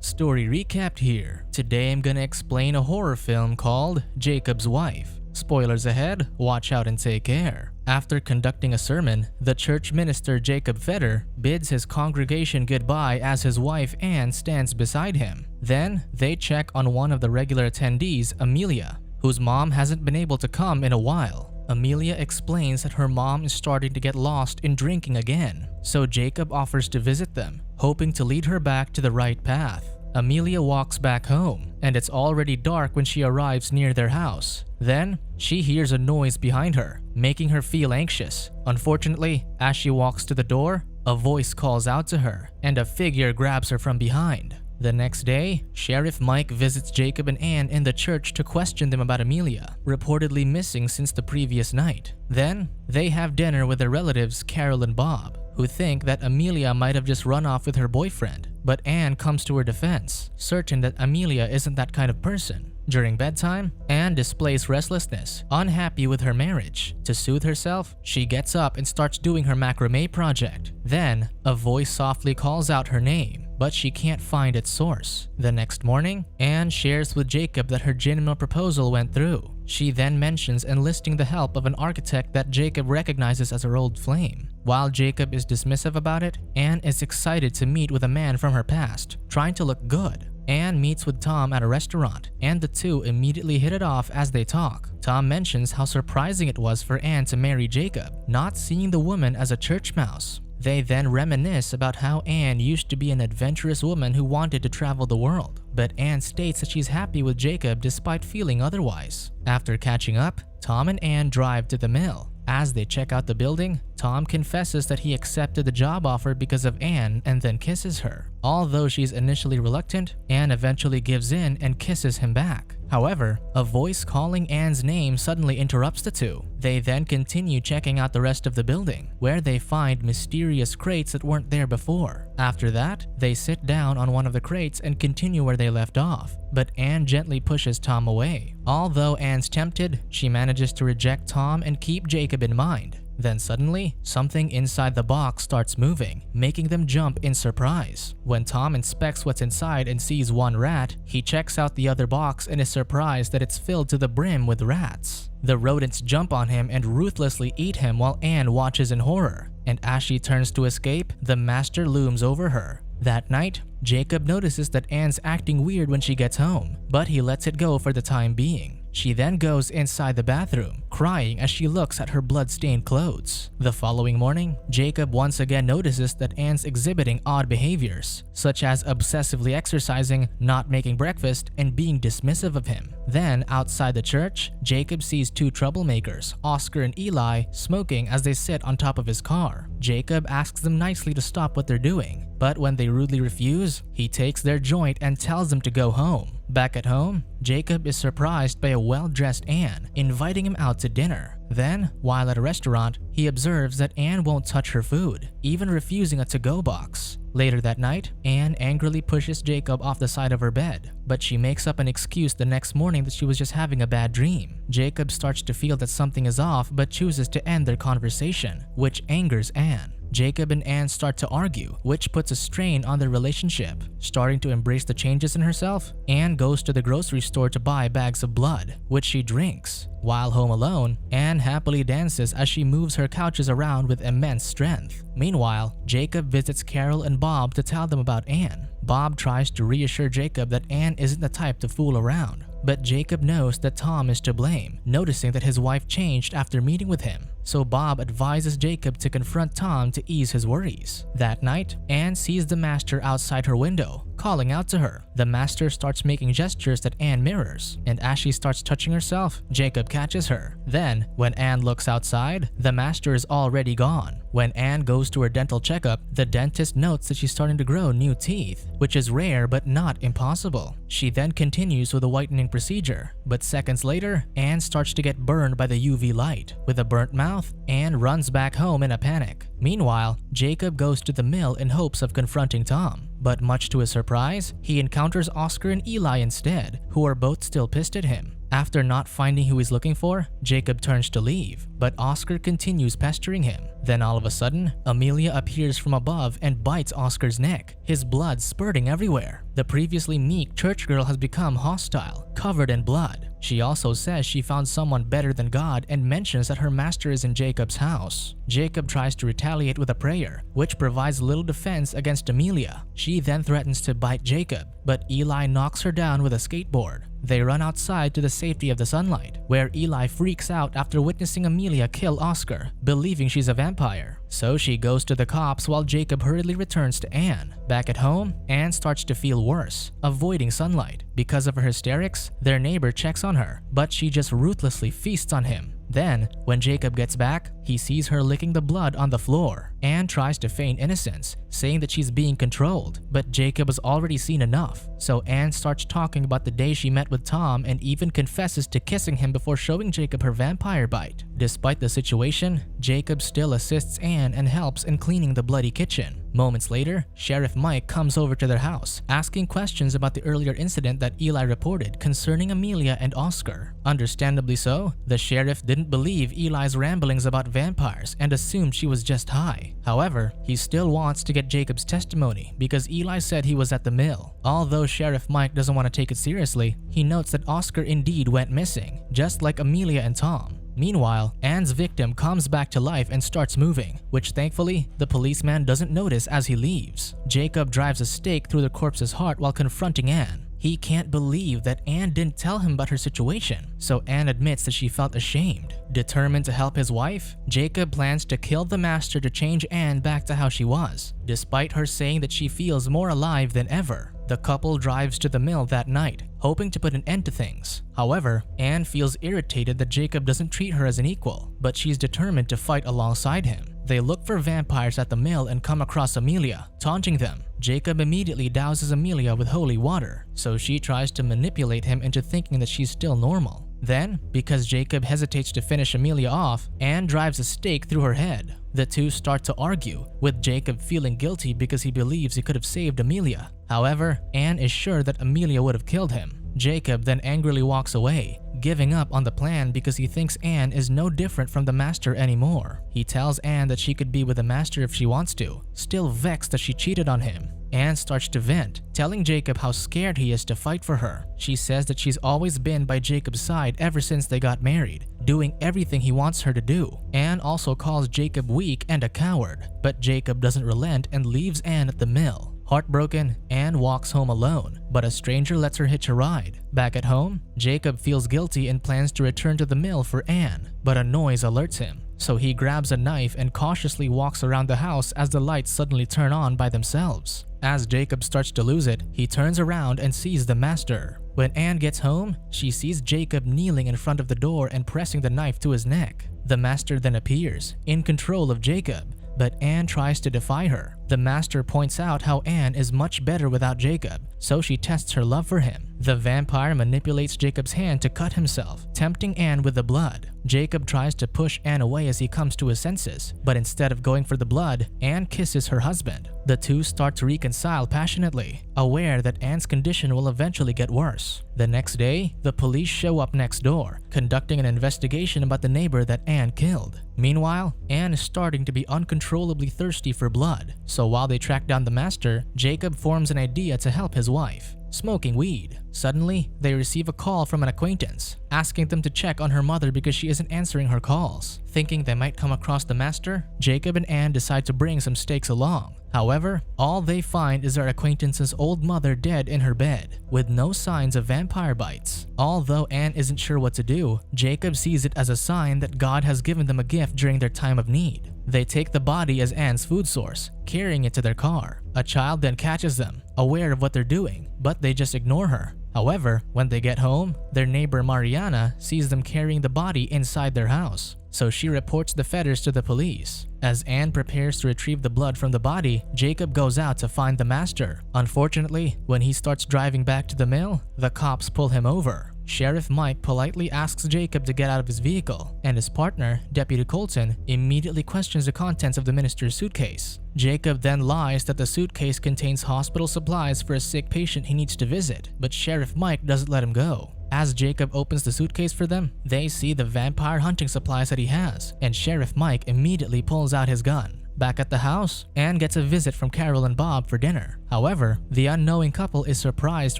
Story recapped here. Today I'm gonna explain a horror film called Jacob's Wife. Spoilers ahead, watch out and take care. After conducting a sermon, the church minister Jakob Fedder bids his congregation goodbye as his wife Anne stands beside him. Then, they check on one of the regular attendees, Amelia, whose mom hasn't been able to come in a while. Amelia explains that her mom is starting to get lost in drinking again, so Jakob offers to visit them, hoping to lead her back to the right path. Amelia walks back home, and it's already dark when she arrives near their house. Then, she hears a noise behind her, making her feel anxious. Unfortunately, as she walks to the door, a voice calls out to her, and a figure grabs her from behind. The next day, Sheriff Mike visits Jakob and Anne in the church to question them about Amelia, reportedly missing since the previous night. Then, they have dinner with their relatives Carol and Bob, who think that Amelia might have just run off with her boyfriend. But Anne comes to her defense, certain that Amelia isn't that kind of person. During bedtime, Anne displays restlessness, unhappy with her marriage. To soothe herself, she gets up and starts doing her macrame project. Then, a voice softly calls out her name, but she can't find its source. The next morning, Anne shares with Jakob that her gin-mill proposal went through. She then mentions enlisting the help of an architect that Jakob recognizes as her old flame. While Jakob is dismissive about it, Anne is excited to meet with a man from her past, trying to look good. Anne meets with Tom at a restaurant, and the two immediately hit it off as they talk. Tom mentions how surprising it was for Anne to marry Jakob, not seeing the woman as a church mouse. They then reminisce about how Anne used to be an adventurous woman who wanted to travel the world, but Anne states that she's happy with Jakob despite feeling otherwise. After catching up, Tom and Anne drive to the mill. As they check out the building, Tom confesses that he accepted the job offer because of Anne and then kisses her. Although she's initially reluctant, Anne eventually gives in and kisses him back. However, a voice calling Anne's name suddenly interrupts the two. They then continue checking out the rest of the building, where they find mysterious crates that weren't there before. After that, they sit down on one of the crates and continue where they left off, but Anne gently pushes Tom away. Although Anne's tempted, she manages to reject Tom and keep Jakob in mind. Then suddenly, something inside the box starts moving, making them jump in surprise. When Tom inspects what's inside and sees one rat, he checks out the other box and is surprised that it's filled to the brim with rats. The rodents jump on him and ruthlessly eat him while Anne watches in horror. And as she turns to escape, the master looms over her. That night, Jakob notices that Anne's acting weird when she gets home, but he lets it go for the time being. She then goes inside the bathroom, crying as she looks at her blood-stained clothes. The following morning, Jakob once again notices that Anne's exhibiting odd behaviors, such as obsessively exercising, not making breakfast, and being dismissive of him. Then, outside the church, Jakob sees two troublemakers, Oscar and Eli, smoking as they sit on top of his car. Jakob asks them nicely to stop what they're doing, but when they rudely refuse, he takes their joint and tells them to go home. Back at home, Jakob is surprised by a well-dressed Anne inviting him out to dinner. Then, while at a restaurant, he observes that Anne won't touch her food, even refusing a to-go box. Later that night, Anne angrily pushes Jakob off the side of her bed, but she makes up an excuse the next morning that she was just having a bad dream. Jakob starts to feel that something is off but chooses to end their conversation, which angers Anne. Jakob and Anne start to argue, which puts a strain on their relationship. Starting to embrace the changes in herself, Anne goes to the grocery store to buy bags of blood, which she drinks. While home alone, Anne happily dances as she moves her couches around with immense strength. Meanwhile, Jakob visits Carol and Bob to tell them about Anne. Bob tries to reassure Jakob that Anne isn't the type to fool around, but Jakob knows that Tom is to blame, noticing that his wife changed after meeting with him. So Bob advises Jakob to confront Tom to ease his worries. That night, Anne sees the master outside her window, calling out to her. The master starts making gestures that Anne mirrors, and as she starts touching herself, Jakob catches her. Then, when Anne looks outside, the master is already gone. When Anne goes to her dental checkup, the dentist notes that she's starting to grow new teeth, which is rare but not impossible. She then continues with a whitening procedure, but seconds later, Anne starts to get burned by the UV light. With a burnt mouth, Anne runs back home in a panic. Meanwhile, Jakob goes to the mill in hopes of confronting Tom, but much to his surprise, he encounters Oscar and Eli instead, who are both still pissed at him. After not finding who he's looking for, Jacob turns to leave, but Oscar continues pestering him. Then all of a sudden, Amelia appears from above and bites Oscar's neck, his blood spurting everywhere. The previously meek church girl has become hostile, covered in blood. She also says she found someone better than God and mentions that her master is in Jacob's house. Jacob tries to retaliate with a prayer, which provides little defense against Amelia. She then threatens to bite Jacob, but Eli knocks her down with a skateboard. They run outside to the safety of the sunlight, where Eli freaks out after witnessing Amelia kill Oscar, believing she's a vampire. So she goes to the cops while Jacob hurriedly returns to Anne. Back at home, Anne starts to feel worse, avoiding sunlight. Because of her hysterics, their neighbor checks on her, but she just ruthlessly feasts on him. Then, when Jacob gets back, he sees her licking the blood on the floor. Anne tries to feign innocence, saying that she's being controlled, but Jacob has already seen enough. So Anne starts talking about the day she met with Tom and even confesses to kissing him before showing Jacob her vampire bite. Despite the situation, Jacob still assists Anne and helps in cleaning the bloody kitchen. Moments later, Sheriff Mike comes over to their house, asking questions about the earlier incident that Eli reported concerning Amelia and Oscar. Understandably so, the sheriff didn't believe Eli's ramblings about vampires and assumed she was just high. However, he still wants to get Jacob's testimony because Eli said he was at the mill. Although Sheriff Mike doesn't want to take it seriously, he notes that Oscar indeed went missing, just like Amelia and Tom. Meanwhile, Anne's victim comes back to life and starts moving, which thankfully, the policeman doesn't notice as he leaves. Jacob drives a stake through the corpse's heart while confronting Anne. He can't believe that Anne didn't tell him about her situation, so Anne admits that she felt ashamed. Determined to help his wife, Jacob plans to kill the master to change Anne back to how she was, despite her saying that she feels more alive than ever. The couple drives to the mill that night, hoping to put an end to things. However, Anne feels irritated that Jacob doesn't treat her as an equal, but she's determined to fight alongside him. They look for vampires at the mill and come across Amelia, taunting them. Jacob immediately douses Amelia with holy water, so she tries to manipulate him into thinking that she's still normal. Then, because Jacob hesitates to finish Amelia off, Anne drives a stake through her head. The two start to argue, with Jacob feeling guilty because he believes he could have saved Amelia. However, Anne is sure that Amelia would have killed him. Jacob then angrily walks away, giving up on the plan because he thinks Anne is no different from the master anymore. He tells Anne that she could be with the master if she wants to, still vexed that she cheated on him. Anne starts to vent, telling Jacob how scared he is to fight for her. She says that she's always been by Jacob's side ever since they got married, doing everything he wants her to do. Anne also calls Jacob weak and a coward, but Jacob doesn't relent and leaves Anne at the mill. Heartbroken, Anne walks home alone, but a stranger lets her hitch a ride. Back at home, Jacob feels guilty and plans to return to the mill for Anne, but a noise alerts him. So he grabs a knife and cautiously walks around the house as the lights suddenly turn on by themselves. As Jacob starts to lose it, he turns around and sees the master. When Anne gets home, she sees Jacob kneeling in front of the door and pressing the knife to his neck. The master then appears, in control of Jacob, but Anne tries to defy her. The master points out how Anne is much better without Jacob, so she tests her love for him. The vampire manipulates Jacob's hand to cut himself, tempting Anne with the blood. Jacob tries to push Anne away as he comes to his senses, but instead of going for the blood, Anne kisses her husband. The two start to reconcile passionately, aware that Anne's condition will eventually get worse. The next day, the police show up next door, conducting an investigation about the neighbor that Anne killed. Meanwhile, Anne is starting to be uncontrollably thirsty for blood, so while they track down the master, Jacob forms an idea to help his wife: smoking weed. Suddenly, they receive a call from an acquaintance, asking them to check on her mother because she isn't answering her calls. Thinking they might come across the master, Jacob and Anne decide to bring some stakes along. However, all they find is their acquaintance's old mother dead in her bed, with no signs of vampire bites. Although Anne isn't sure what to do, Jacob sees it as a sign that God has given them a gift during their time of need. They take the body as Anne's food source, carrying it to their car. A child then catches them, aware of what they're doing, but they just ignore her. However, when they get home, their neighbor Mariana sees them carrying the body inside their house, so she reports the Fedders to the police. As Anne prepares to retrieve the blood from the body, Jacob goes out to find the master. Unfortunately, when he starts driving back to the mill, the cops pull him over. Sheriff Mike politely asks Jacob to get out of his vehicle, and his partner, Deputy Colton, immediately questions the contents of the minister's suitcase. Jacob then lies that the suitcase contains hospital supplies for a sick patient he needs to visit, but Sheriff Mike doesn't let him go. As Jacob opens the suitcase for them, they see the vampire hunting supplies that he has, and Sheriff Mike immediately pulls out his gun. Back at the house, Anne gets a visit from Carol and Bob for dinner. However, the unknowing couple is surprised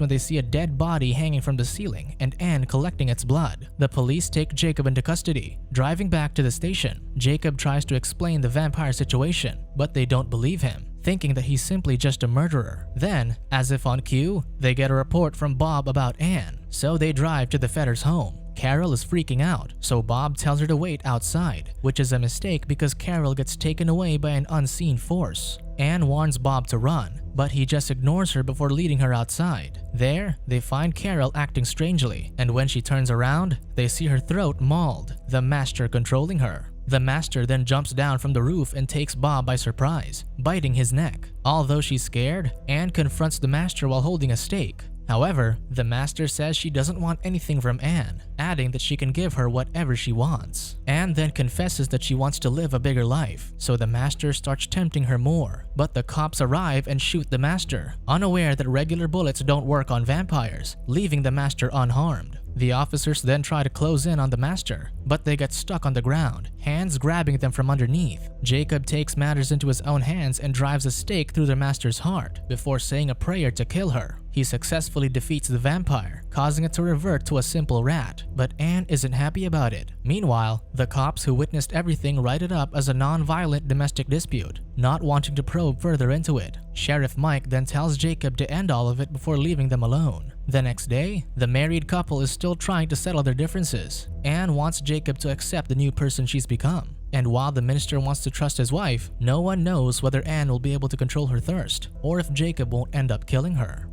when they see a dead body hanging from the ceiling and Anne collecting its blood. The police take Jacob into custody. Driving back to the station, Jacob tries to explain the vampire situation, but they don't believe him, thinking that he's simply just a murderer. Then, as if on cue, they get a report from Bob about Anne, so they drive to the Fedders' home. Carol is freaking out, so Bob tells her to wait outside, which is a mistake because Carol gets taken away by an unseen force. Anne warns Bob to run, but he just ignores her before leading her outside. There, they find Carol acting strangely, and when she turns around, they see her throat mauled, the master controlling her. The master then jumps down from the roof and takes Bob by surprise, biting his neck. Although she's scared, Anne confronts the master while holding a stake. However, the master says she doesn't want anything from Anne, adding that she can give her whatever she wants. Anne then confesses that she wants to live a bigger life, so the master starts tempting her more. But the cops arrive and shoot the master, unaware that regular bullets don't work on vampires, leaving the master unharmed. The officers then try to close in on the master, but they get stuck on the ground, hands grabbing them from underneath. Jacob takes matters into his own hands and drives a stake through the master's heart before saying a prayer to kill her. He successfully defeats the vampire, causing it to revert to a simple rat, but Anne isn't happy about it. Meanwhile, the cops who witnessed everything write it up as a non-violent domestic dispute, not wanting to probe further into it. Sheriff Mike then tells Jacob to end all of it before leaving them alone. The next day, the married couple is still trying to settle their differences. Anne wants Jacob to accept the new person she's become. And while the minister wants to trust his wife, no one knows whether Anne will be able to control her thirst, or if Jacob won't end up killing her.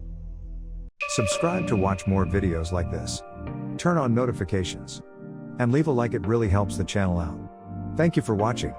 Subscribe to watch more videos like this. Turn on notifications. And leave a like, it really helps the channel out. Thank you for watching.